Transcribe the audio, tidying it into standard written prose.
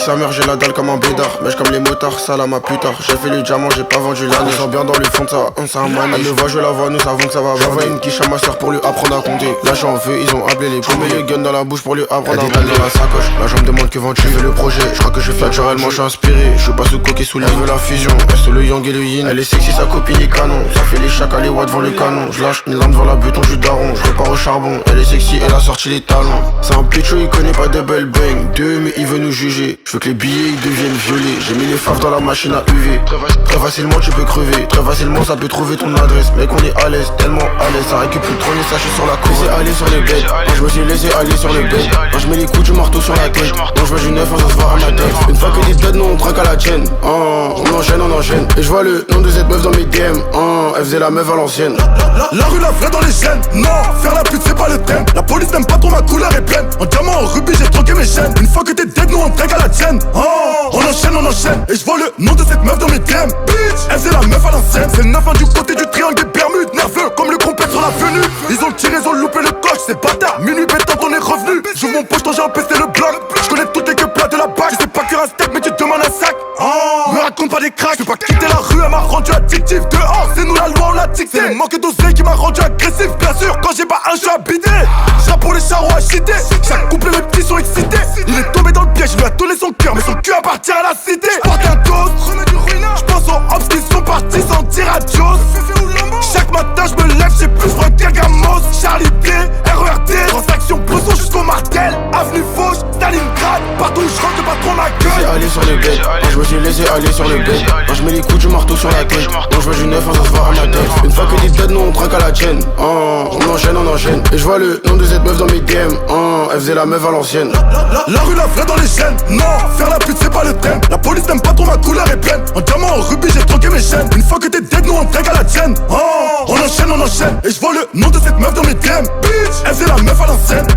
nique sa mère, j'ai la dalle comme un bédard. Mèche comme les motards, ça là ma plus tard. J'ai fait le diamant, j'ai pas vendu l'année. Sens bien dans le fond de ça, c'est un man. Elle me voit, je la vois, nous savons que ça va. J'envoie une quiche à ma soeur pour lui apprendre à compter. Là j'en veux, ils ont appelé les pommes. Le gun dans la bouche pour lui apprendre à compter. Dans la sacoche, là j'en me demande que vends-tu. Fais le projet, je crois que je fais naturellement, je suis inspiré. Je suis pas sous coque et sous la veut la fusion. Reste le yang et le yin. Elle est sexy, sa copine est canon. Ça fait les chacals, les watts devant le canon. Je lâche une lame devant la buton, je daron. Je repars au charbon, elle est sexy, elle a sorti les talons. C'est un pitcho, il connaît pas double bang. Deux, mais il veut nous juger. Je veux que les billets ils deviennent violets. J'ai mis les faves dans la machine à UV. Très facilement tu peux crever. Très facilement ça peut trouver ton adresse. Mec on est à l'aise, tellement à l'aise. Ça récupère le trône et sachet sur la côte. Laissez aller sur les bêtes. Quand je me suis laissé aller sur le bête. Quand je mets les coups du marteau sur la tête. Quand je veux du neuf on se voit à ma tête. Une fois que t'es dead nous on traque à la chaîne. On enchaîne, on enchaîne. Et je vois le nom de cette meuf dans mes DM. Elle faisait la meuf à l'ancienne. La rue la vraie dans les chaînes. Non, faire la pute c'est pas le thème. La police n'aime pas trop, ma couleur est pleine. En diamant, en rubis j'ai troqué mes chaînes. Une fois que t'es dead nous on traque à la tienne. On enchaîne, on enchaîne. Et je vois le nom de cette meuf dans mes DM. Bitch, elle faisait la meuf à l'ancienne. C'est le 9-1 du côté du triangle des Bermudes. Nerveux comme le complexe sur la venue. Ils ont tiré, ils ont loupé le coche, c'est bâtard. Minuit pétant, on est revenu. J'ouvre mon poche, j'ai empesté le bloc. Je connais toutes les queues plates de la bague. Tu sais pas cuire un steak, mais tu te demandes un sac. Me raconte pas des cracks. Je peux pas quitter la rue, elle m'a rendu addictif. Dehors, c'est nous la loi, on l'a dicté. C'est le manque d'oseille qui m'a rendu agressif. Bien sûr, quand j'ai pas un, je suis habité. J'rappe pour les charros agités. Chaque couple, mes petits sont excités. Il est tombé dans le piège, il lui a donné son cœur, mais son cul appartient à la cité. J'porte un toast, j'pense aux hops qui sont partis sans dire adios. Chaque matin, je me lève, j'ai plus froid qu'Ergamos. Charlie P, RERD, transaction poisson jusqu'au martel. Avenue Fauche, Stalingrad, partout où je rentre, le patron ma gueule. Laissez aller sur le bête, quand je me suis laissé aller sur le bête. Quand je mets les coups du marteau sur la tête. Quand je vois du neuf, on se voit à ma tête. Une fois que t'es dead, nous on traque à la chaîne. On enchaîne, on enchaîne. Et je vois le nom de cette meuf dans mes DM. Elle faisait la meuf à l'ancienne. La rue la vraie dans les chaînes. Non, faire la pute c'est pas le thème. La police n'aime pas trop, ma couleur est pleine. En diamant, en rubis j'ai troqué mes chaînes. Une fois que t'es dead, nous on traque à la tienne. On enchaîne, on enchaîne. Et je vois le nom de cette meuf dans mes DM. Bitch, elle faisait la meuf à l'ancienne.